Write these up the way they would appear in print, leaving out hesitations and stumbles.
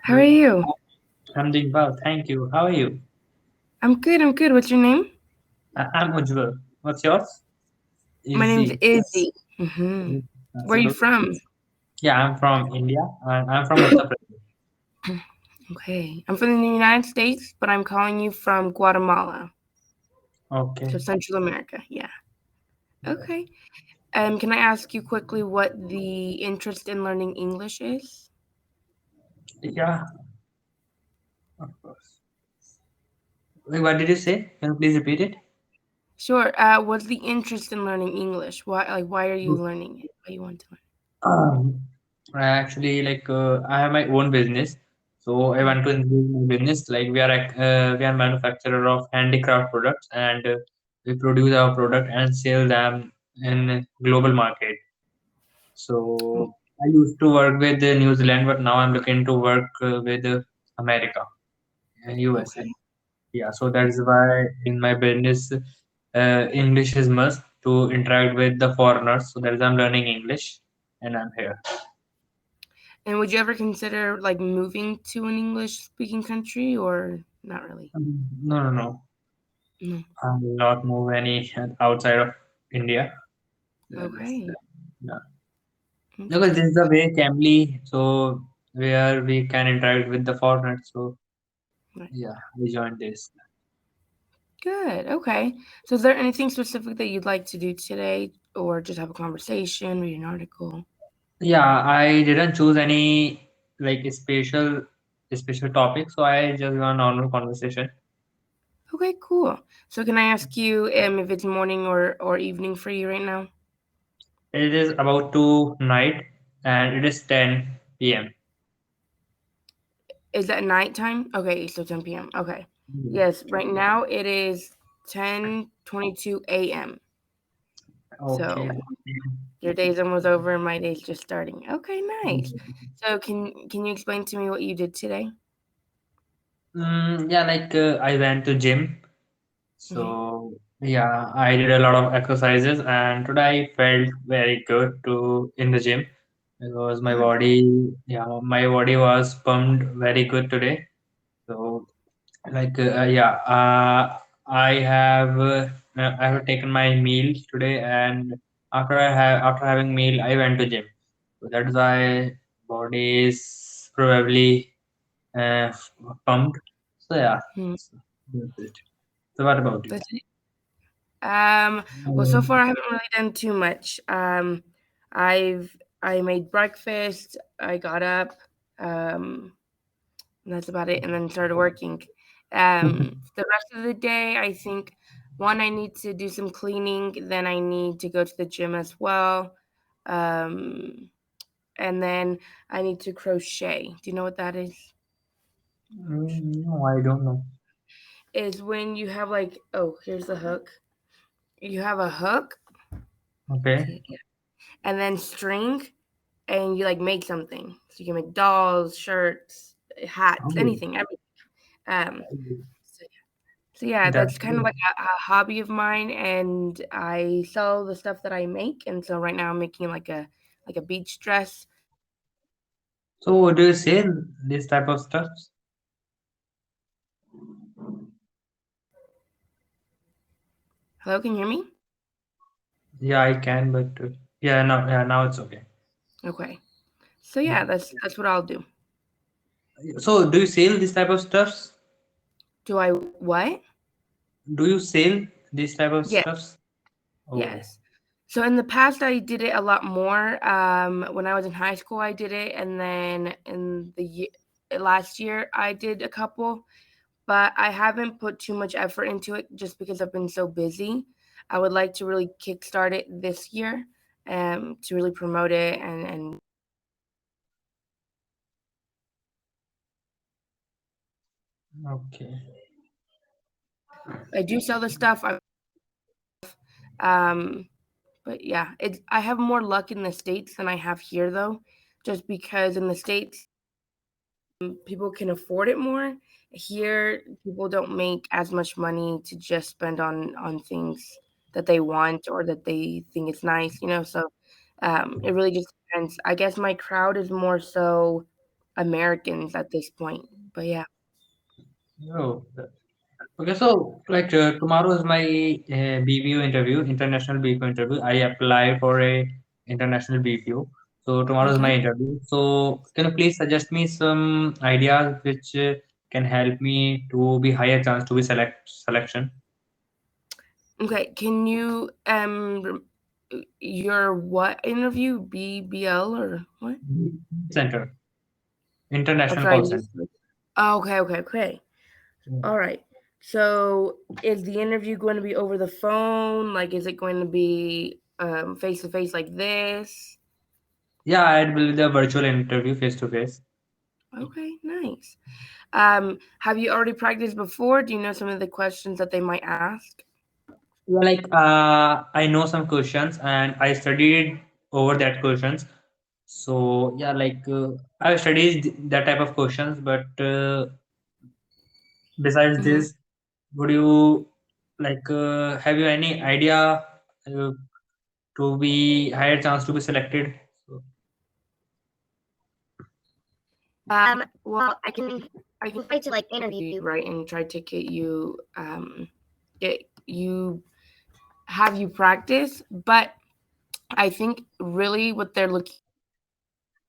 How are Hello. you? I'm doing well, thank you. How are you? I'm good. I'm good. What's your name? I'm Ujjwal. What's yours? My name's Izzy. Izzy. Where That's are you good. from? Yeah, I'm from India and I'm from Uttar Pradesh. Okay. I'm from the United States, but I'm calling you from Guatemala. So Okay. Central America. Yeah. Okay. Can I ask you quickly what the interest in learning English is? Yeah, of course. Wait, what did you say? Can you please repeat it? Sure. What's the interest in learning English? Why are you learning it? Why you want to Um, I actually I have my own business, so I learn? want to increase my business. Like we are manufacturer of handicraft products and we produce our product and sell them in global market. So I used to work with New Zealand, but now I'm looking to work with America and USA. Okay. Yeah, so that's why in my business, English is must to interact with the foreigners. So that's why I'm learning English, and I'm here. And would you ever consider like moving to an English speaking country or not really? No, no, no. No. I will not move any outside of India. Yes, Okay. yeah. Because this Okay. is the way cambly, so where we can interact with the foreigners. So Right. yeah, we joined this. Good. Okay. So, is there anything specific that you'd like to do today, or just have a conversation, read an article? Yeah, I didn't choose any special topic, so I just want normal conversation. Okay. Cool. So, can I ask you if it's morning or evening for you right now? It is about to night and it is 10 p.m. Is that nighttime? Okay. So 10 p.m. Okay. Mm. Yes. Right now it is 10:22 a.m. Okay. So your day's almost over, and my day's just starting. Okay. Nice. So, can you explain to me what you did today? Yeah, I went to gym, Okay. so yeah, I did a lot of exercises, and today I felt very good to in the gym because my body was pumped very good today. So I have taken my meal today, and after having meal, I went to gym. So that's why body is probably uh, pumped. So yeah, Hmm. so that's it. So what about you? That's it. Well, so far I haven't really done too much. I made breakfast. I got up. Um, and that's about it. And then started working. The rest of the day, I think one, I need to do some cleaning. Then I need to go to the gym as well. Um, and then I need to crochet. Do you know what that is? No, I don't know. Is when you have like, oh, here's the hook. You have a hook. Okay. See, yeah. And then string, and you like make something. So you can make dolls, shirts, hats, Oh, anything, everything. So, so yeah, that's that's kind of good. like a hobby of mine, and I sell the stuff that I make. And so right now I'm making like a beach dress. So do you sell this type of stuff? Hello, can you hear me? Yeah, I can, but yeah, now it's okay. Okay. So yeah, that's what I'll do. So do you sell this type of stuffs? Do I what? Do you sell this type of Yes, stuffs? Oh, yes. So in the past, I did it a lot more. When I was in high school, I did it, and then last year, I did a couple. But I haven't put too much effort into it just because I've been so busy. I would like to really kickstart it this year, to really promote it and okay. I do sell the stuff. Um, but yeah, I have more luck in the states than I have here though, just because in the states people can afford it more. Here, people don't make as much money to just spend on things that they want or that they think is nice. So it really just depends. I guess my crowd is more so Americans at this point. But yeah. Oh, okay. So, like tomorrow is my BPO interview, international BPO interview. I apply for a international BPO. So tomorrow is my Okay. interview. So can you please suggest me some ideas which can help me to be higher chance to be selection? Okay. Can you your what interview? BBL or what? Center, I'm international sorry. call You center. just oh, okay. Okay. Okay. All right. So is the interview going to be over the phone? Like, is it going to be face to face like this? Yeah, it will be the virtual interview face to face. Okay, nice. Have you already practiced before? Do you know some of the questions that they might ask? Yeah, like I know some questions and I studied over that questions. So yeah, like I studied that type of questions, but besides Mm-hmm. this, would you like have you any idea uh, to be higher chance to be selected? So, Well, I can try to like interview you, right, and try to get you have you practice, but I think really what they're looking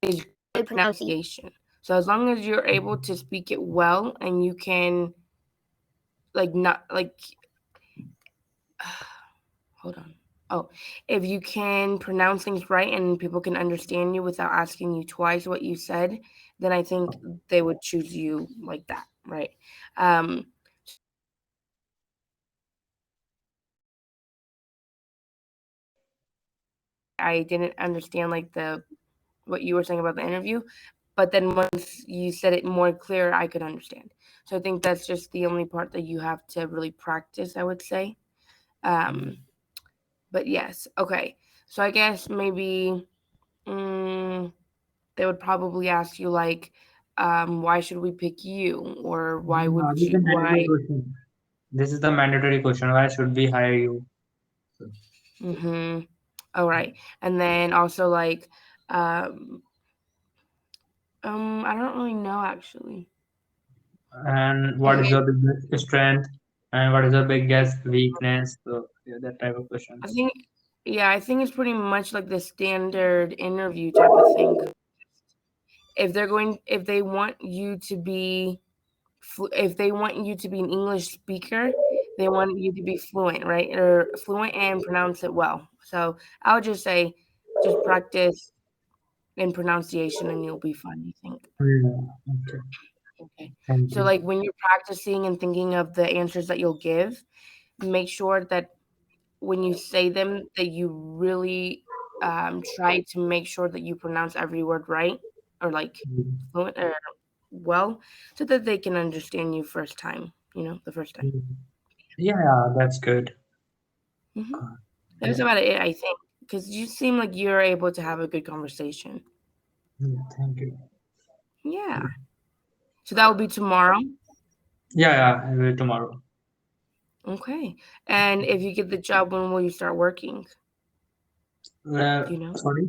is good pronunciation. So as long as you're able to speak it well and you can like not like hold on. Oh, if you can pronounce things right and people can understand you without asking you twice what you said, then I think they would choose you like that, right? Um, I didn't understand like the what you were saying about the interview, but then once you said it more clear, I could understand. So I think that's just the only part that you have to really practice, I would say. Um, but yes, okay. So I guess maybe mm, they would probably ask you like, why should we pick you, or why would this is the you? mandatory Why? question. This is the mandatory question. Why should we hire you? So, Mm-hmm. All right, and then also like, um, I don't really know actually. and what is I your biggest strength and what is your biggest weakness? So yeah, that type of I questions. think, yeah, I think it's pretty much like the standard interview type of thing. If they want you to be, if they want you to be an English speaker, they want you to be fluent, right? Or fluent and pronounce it well. So I would just say, just practice in pronunciation and you'll be fine, I think. Yeah, okay. Okay. Thank So you. like when you're practicing and thinking of the answers that you'll give, make sure that when you say them that you really try to make sure that you pronounce every word right or like fluent or well so that they can understand you first time, the first time. Mm. Yeah, that's good. Hmm. That's Yeah, about it, I think, because you seem like you're able to have a good conversation. yeah, thank you. Yeah. So that will be tomorrow. Yeah, yeah, I will tomorrow. Okay. And if you get the job, when will you start working? Do you know? Sorry.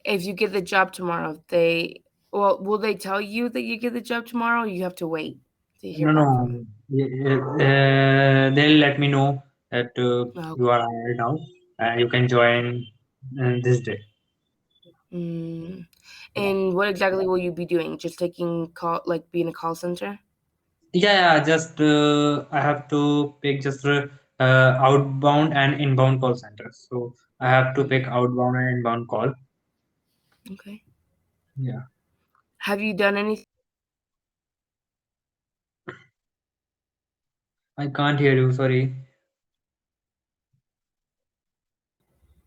If you get the job tomorrow, well, will they tell you that you get the job tomorrow? Or you have to wait to hear No, no. back from them. They'll let me know that Oh, you are hired now and you can join this day. mm. And what exactly will you be doing? Just taking call, like being a call center? Yeah, yeah, just I have to pick just outbound and inbound call centers. So I have to pick Mm, outbound and inbound call. okay. Yeah, Have you done anything? I can't hear you. Sorry.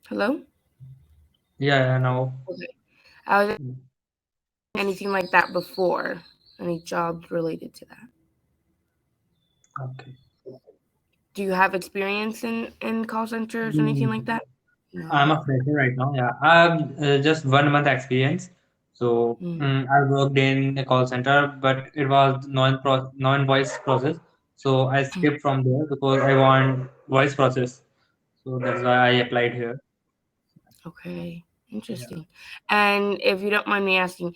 Hello? Yeah, yeah, now. Okay. I was anything like that before? Any jobs related to that? Okay. Do you have experience in call centers or anything Mm, like that? I'm No. a fresher right now. Yeah, I have just 1 month experience. So Mm, I worked in a call center, but it was non-voice process. So I skipped from there because I want voice process. So that's why I applied here. okay. Yeah. Interesting. And if you don't mind me asking,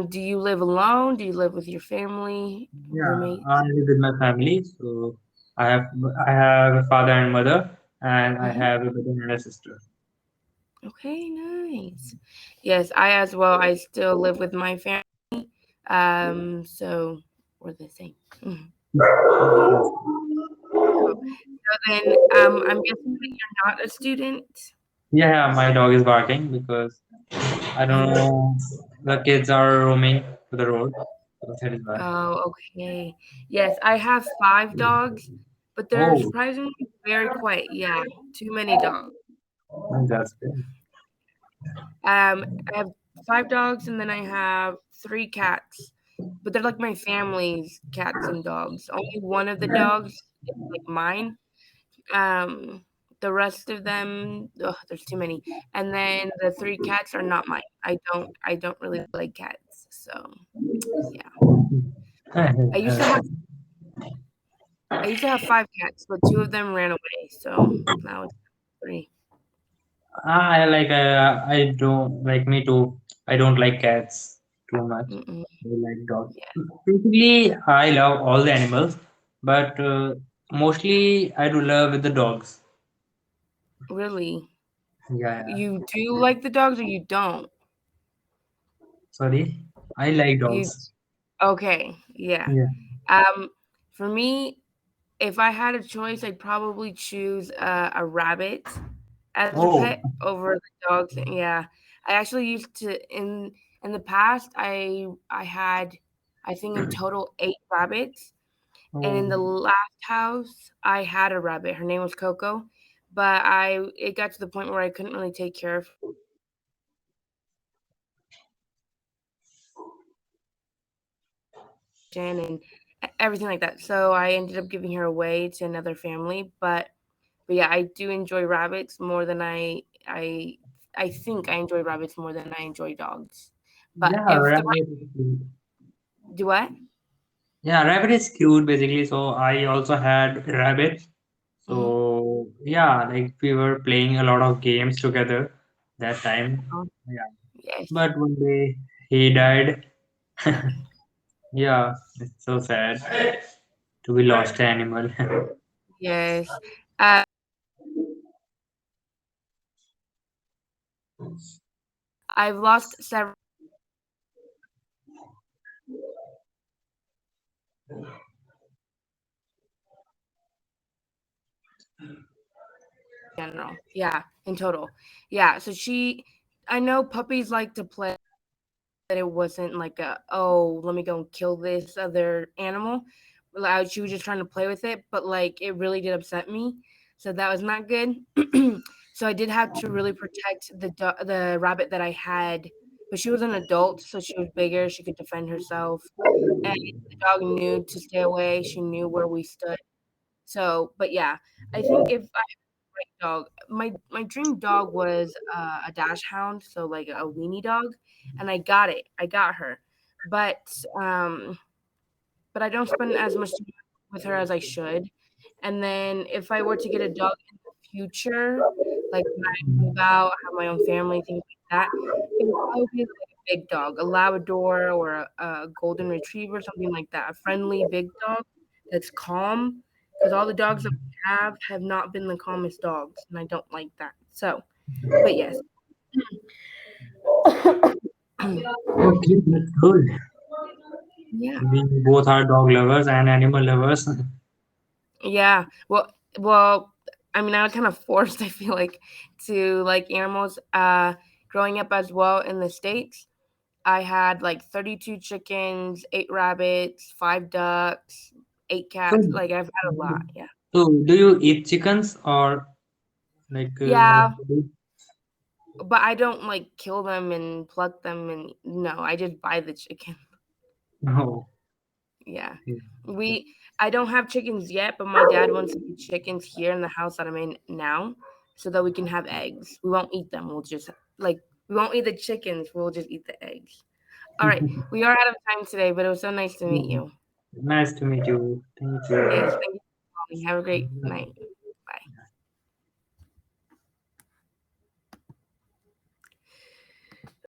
do you live alone? Do you live with your family, Yeah, I roommates? live with my family, so I have I have a father and mother, and I Hmm. have a brother and a sister. Okay, nice. Yes, I as well. I still live with my family. So we're the same. Mhm. That's- So then, I'm guessing that you're not a student. Yeah, my dog is barking because I don't Mhm. know, the kids are roaming to the road, so that is why. Oh, okay. Yes, I have 5 dogs, but they're Oh, surprisingly very quiet. Yeah, too many dogs. that's good. I have 5 dogs, and then I have 3 cats, but they're like my family's cats and dogs. Only one of the dogs is like mine. Um, the rest of them, ugh, there's too many. And then the 3 cats are not mine. I don't really like cats. So yeah, I used to have I used to have 5 cats, but 2 of them ran away. So now it's 3. I like I don't like me too. I don't like cats too much. Mm-mm. I like dogs. Yeah, Basically, I love all the animals, but mostly I do love with the dogs. really. Yeah, yeah. You do like the dogs, or you don't? Sorry, I like You dogs. okay? Yeah. Yeah. Um, for me, if I had a choice, I'd probably choose a rabbit as a Oh, pet over the dogs. Yeah, I actually used to in the past. I had I think in total 8 rabbits, and in oh, the last house I had a rabbit. Her name was Coco, but I it got to the point where I couldn't really take care of her anymore. And everything like that. So I ended up giving her away to another family. But yeah, I do enjoy rabbits more than I think I enjoy rabbits more than I enjoy dogs. But yeah, if the rabbit right is cute. do what? Yeah, rabbit is cute basically. So I also had rabbit. Hmm. So yeah, like we were playing a lot of games together that time. Oh, Yeah, yes, but one day he died. Yeah, it's so sad to be lost animal. yes. I've lost several in general. Yeah, in total. Yeah. So I know puppies like to play. That it wasn't like a, oh, let me go and kill this other animal. Like, she was just trying to play with it, but like it really did upset me. So that was not good. So I did have to really protect the rabbit that I had, but she was an adult, so she was bigger. She could defend herself, and the dog knew to stay away. She knew where we stood. So, but yeah, I think if I dog. My dream dog was a dash hound, so like a weenie dog, and I got it. I got her, but um, but I don't spend as much time with her as I should. And then if I were to get a dog in the future, like when I move out, have my own family, things like that, it would probably be like a big dog, a Labrador or a golden retriever, something like that. A friendly big dog that's calm, because all the dogs that we have not been the calmest dogs, and I don't like that. So, but yes. Okay, that's good. Yeah. We both are dog lovers and animal lovers. Yeah. Well, I mean, I was kind of forced, I feel like, to like animals. Growing up as well in the States, I had like 32 chickens, 8 rabbits, 5 ducks, 8 cats. So, Like I've had a lot. Yeah. so do you eat chickens or like Yeah, but I don't like kill them and pluck them and no, I just buy the chicken. no? Yeah. We I don't have chickens yet, but my dad wants to get chickens here in the house that I'm in now so that we can have eggs. We won't eat them. We'll just like we won't eat the chickens. We'll just eat the eggs. All right. We are out of time today, but it was so nice to meet you. Nice to meet you. Thank Yes. you. Thank you for calling. Have a great night.